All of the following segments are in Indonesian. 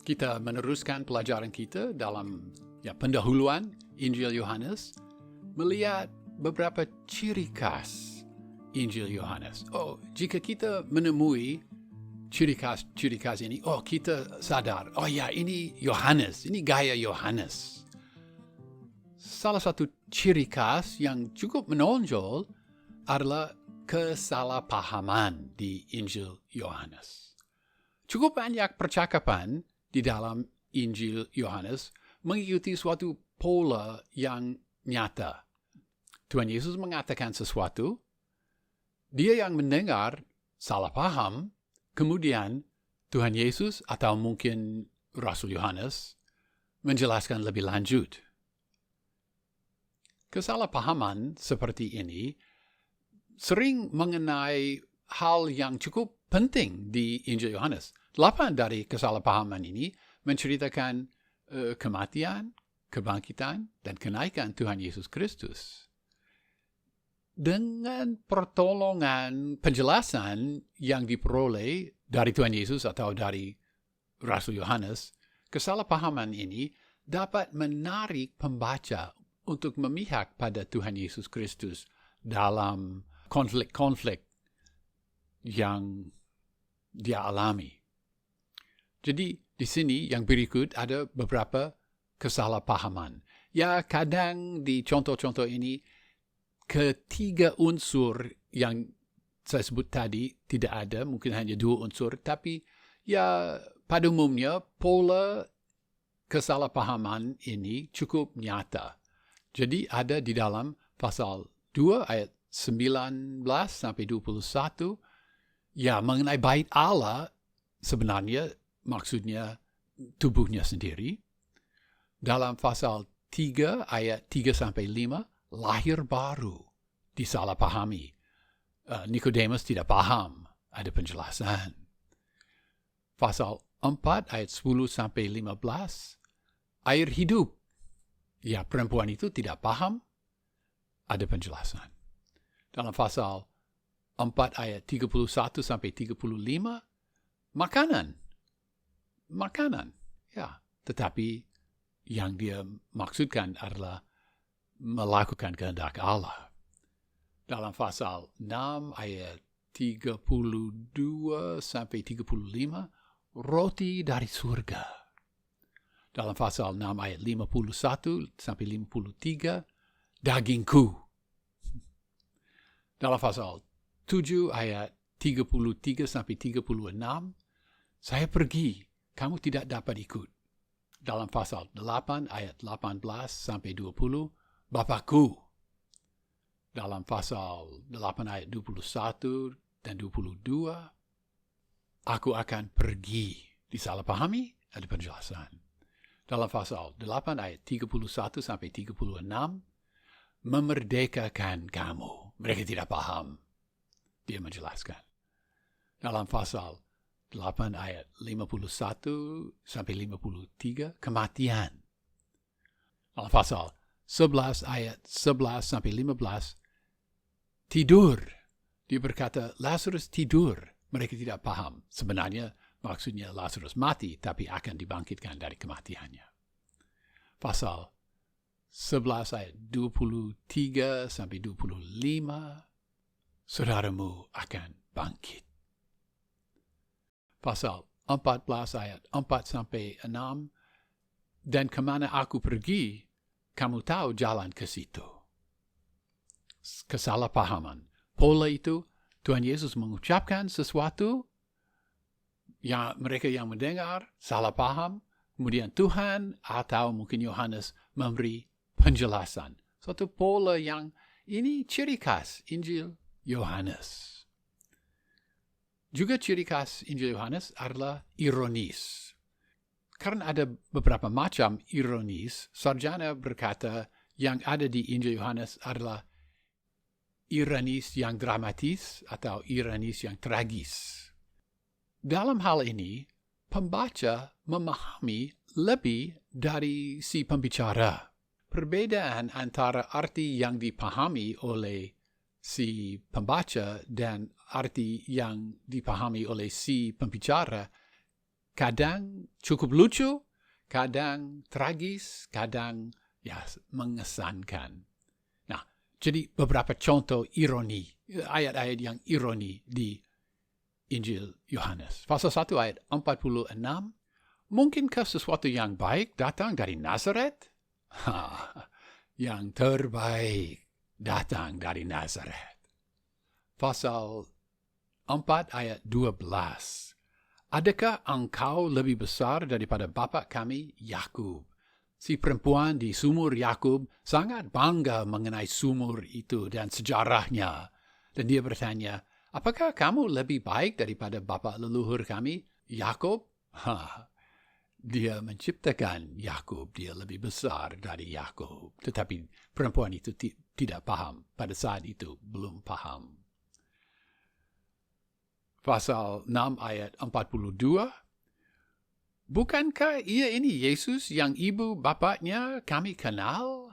Kita meneruskan pelajaran kita dalam pendahuluan Injil Yohanes, melihat beberapa ciri khas Injil Yohanes. Jika kita menemui ciri khas ini, kita sadar, ini Yohanes, ini gaya Yohanes. Salah satu ciri khas yang cukup menonjol adalah kesalahpahaman di Injil Yohanes. Cukup banyak percakapan di dalam Injil Yohanes mengikuti suatu pola yang nyata. Tuhan Yesus mengatakan sesuatu, dia yang mendengar salah paham, kemudian Tuhan Yesus atau mungkin Rasul Yohanes menjelaskan lebih lanjut. Kesalahpahaman seperti ini sering mengenai hal yang cukup penting di Injil Yohanes. 8 dari kesalahpahaman ini menceritakan kematian, kebangkitan, dan kenaikan Tuhan Yesus Kristus. Dengan pertolongan penjelasan yang diperoleh dari Tuhan Yesus atau dari Rasul Yohanes, kesalahpahaman ini dapat menarik pembaca untuk memihak pada Tuhan Yesus Kristus dalam konflik-konflik yang dia alami. Jadi di sini yang berikut ada beberapa kesalahpahaman. Ya, kadang di contoh-contoh ini ketiga unsur yang saya sebut tadi tidak ada, mungkin hanya 2 unsur, tapi ya pada umumnya pola kesalahpahaman ini cukup nyata. Jadi ada di dalam pasal 2 ayat 19 sampai 21, ya mengenai bait Allah sebenarnya maksudnya tubuhnya sendiri. Dalam pasal 3 ayat 3 sampai 5, lahir baru disalahpahami. Nikodemus tidak paham, ada penjelasan. Pasal 4 ayat 10 sampai 15, air hidup. Ya, perempuan itu tidak paham, ada penjelasan. Dalam pasal 4 ayat 31 sampai 35, makanan, ya, tetapi yang dia maksudkan adalah melakukan kehendak Allah. Dalam pasal 6 ayat 32 sampai 35, roti dari surga. Dalam pasal 6 ayat 51 sampai 53, dagingku. Dalam pasal 7 ayat 33 sampai 36, saya pergi, kamu tidak dapat ikut. Dalam pasal 8 ayat 18 sampai 20, Bapakku. Dalam pasal 8 ayat 21 dan 22, aku akan pergi. Disalahpahami, ada penjelasan. Dalam pasal 8 ayat 31 sampai 36, memerdekakan kamu. Mereka tidak paham. Dia menjelaskan. Dalam pasal 8 ayat 51 sampai 53, kematian. Dalam pasal 11 ayat 11 sampai 15, tidur. Dia berkata, Lazarus tidur. Mereka tidak paham. Sebenarnya maksudnya Lazarus mati, tapi akan dibangkitkan dari kematiannya. Pasal 11 ayat 23 sampai 25, saudaramu akan bangkit. Pasal 14 ayat 4 sampai 6, dan kemana aku pergi, kamu tahu jalan ke situ. Kesalahpahaman. Pola itu, Tuhan Yesus mengucapkan sesuatu, yang mereka yang mendengar salah paham, kemudian Tuhan atau mungkin Yohanes memberi penjelasan. Suatu pola yang ini ciri khas Injil Yohanes. Juga ciri khas Injil Yohanes adalah ironis. Karena ada beberapa macam ironis, sarjana berkata yang ada di Injil Yohanes adalah ironis yang dramatis atau ironis yang tragis. Dalam hal ini, pembaca memahami lebih dari si pembicara. Perbedaan antara arti yang dipahami oleh si pembaca dan arti yang dipahami oleh si pembicara kadang cukup lucu, kadang tragis, kadang mengesankan. Nah, jadi beberapa contoh ironi, ayat-ayat yang ironi di Injil Yohanes. Pasal 1 ayat 46, mungkinkah sesuatu yang baik datang dari Nazaret? Yang terbaik datang dari Nazaret. Pasal 4 ayat 12. Adakah engkau lebih besar daripada bapa kami, Yakub? Si perempuan di sumur Yakub sangat bangga mengenai sumur itu dan sejarahnya. Dan dia bertanya, apakah kamu lebih baik daripada bapa leluhur kami, Yakub? Dia menciptakan Yakub, dia lebih besar dari Yakub. Tetapi perempuan itu tidak paham. Pada saat itu belum paham. Pasal 6 ayat 42. Bukankah ia ini Yesus yang ibu bapaknya kami kenal?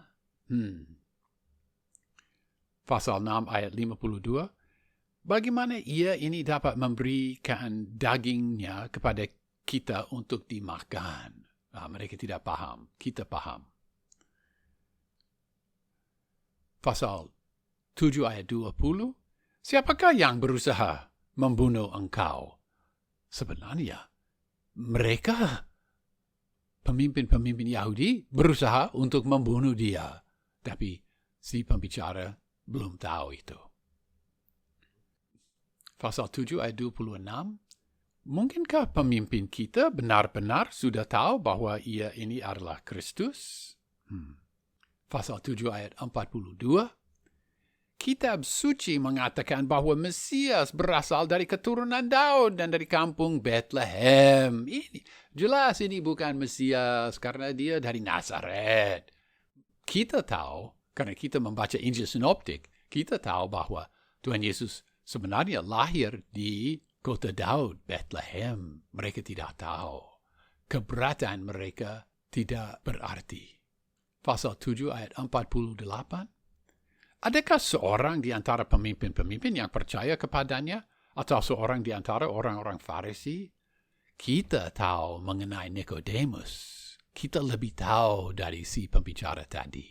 Pasal 6 ayat 52. Bagaimana ia ini dapat memberikan dagingnya kepada kita untuk dimakan? Mereka tidak paham. Kita paham. Pasal 7 ayat 20. Siapakah yang berusaha membunuh engkau? Sebenarnya, mereka, pemimpin-pemimpin Yahudi, berusaha untuk membunuh dia. Tapi si pembicara belum tahu itu. Pasal 7 ayat 26. Mungkinkah pemimpin kita benar-benar sudah tahu bahwa ia ini adalah Kristus? Pasal 7 ayat 42. Kitab suci mengatakan bahwa Mesias berasal dari keturunan Daud dan dari kampung Bethlehem. Jelas ini bukan Mesias karena dia dari Nazaret. Kita tahu, karena kita membaca Injil Sinoptik, kita tahu bahwa Tuhan Yesus sebenarnya lahir di kota Daud, Bethlehem. Mereka tidak tahu. Keberatan mereka tidak berarti. Pasal 7 ayat 48. Adakah seorang di antara pemimpin-pemimpin yang percaya kepadanya? Atau seorang di antara orang-orang Farisi? Kita tahu mengenai Nikodemus. Kita lebih tahu dari si pembicara tadi.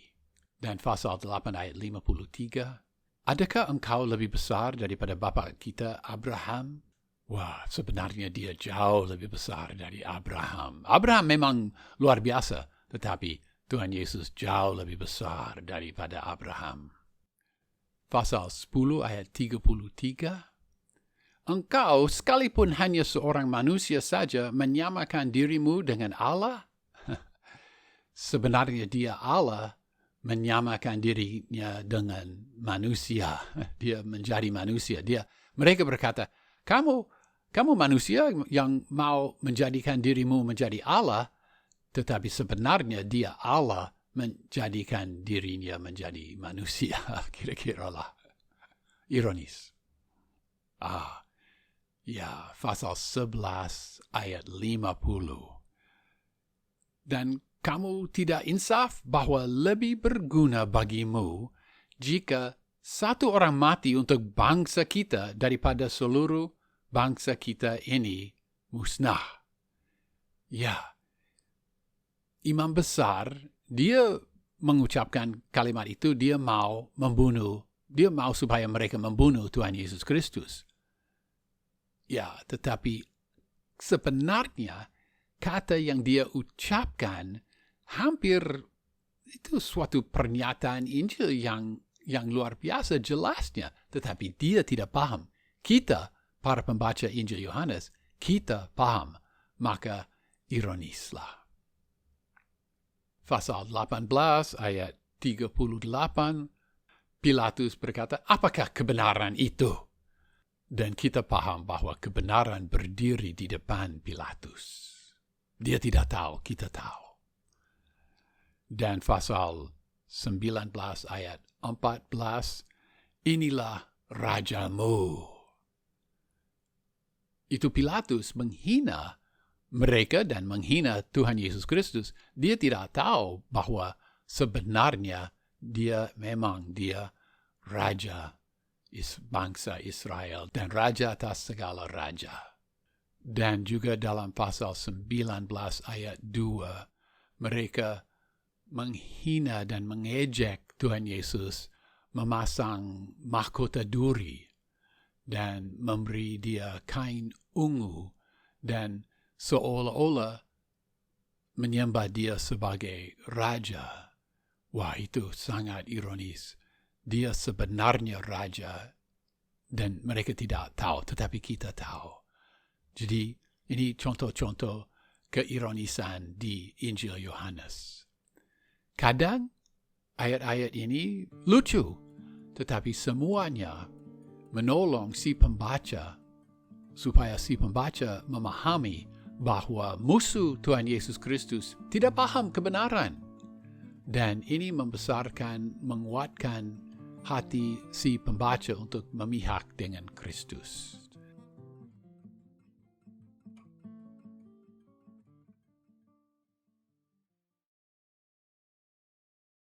Dan pasal 8 ayat 53. Adakah engkau lebih besar daripada bapa kita Abraham? Wah, sebenarnya dia jauh lebih besar dari Abraham. Abraham memang luar biasa, tetapi Tuhan Yesus jauh lebih besar daripada Abraham. Pasal 10 ayat 33. Engkau sekalipun hanya seorang manusia saja menyamakan dirimu dengan Allah? Sebenarnya dia Allah menyamakan dirinya dengan manusia. Dia menjadi manusia. Mereka berkata, kamu manusia yang mau menjadikan dirimu menjadi Allah, tetapi sebenarnya dia Allah menjadikan dirinya menjadi manusia. Kira-kira lah. Ironis. Pasal 11 ayat 50. Dan kamu tidak insaf bahwa lebih berguna bagimu jika satu orang mati untuk bangsa kita daripada seluruh bangsa kita ini musnah. Imam besar, dia mengucapkan kalimat itu, dia mau supaya mereka membunuh Tuhan Yesus Kristus. Tetapi sebenarnya kata yang dia ucapkan hampir itu suatu pernyataan Injil yang luar biasa jelasnya, tetapi dia tidak paham. Kita, para pembaca Injil Yohanes, kita paham, maka ironislah. Pasal 18 ayat 38, Pilatus berkata, apakah kebenaran itu? Dan kita paham bahwa kebenaran berdiri di depan Pilatus. Dia tidak tahu, kita tahu. Dan pasal 19 ayat 14, inilah rajamu. Itu Pilatus menghina mereka dan menghina Tuhan Yesus Kristus. Dia tidak tahu bahwa sebenarnya dia raja bangsa Israel dan raja atas segala raja. Dan juga dalam pasal 19 ayat 2, mereka menghina dan mengejek Tuhan Yesus, memasang mahkota duri dan memberi dia kain ungu dan seolah-olah menyembah dia sebagai raja. Wah, itu sangat ironis. Dia sebenarnya raja dan mereka tidak tahu, tetapi kita tahu. Jadi ini contoh-contoh keironisan di Injil Yohanes. Kadang ayat-ayat ini lucu, tetapi semuanya menolong si pembaca supaya si pembaca memahami bahwa musuh Tuhan Yesus Kristus tidak paham kebenaran. Dan ini membesarkan, menguatkan hati si pembaca untuk memihak dengan Kristus.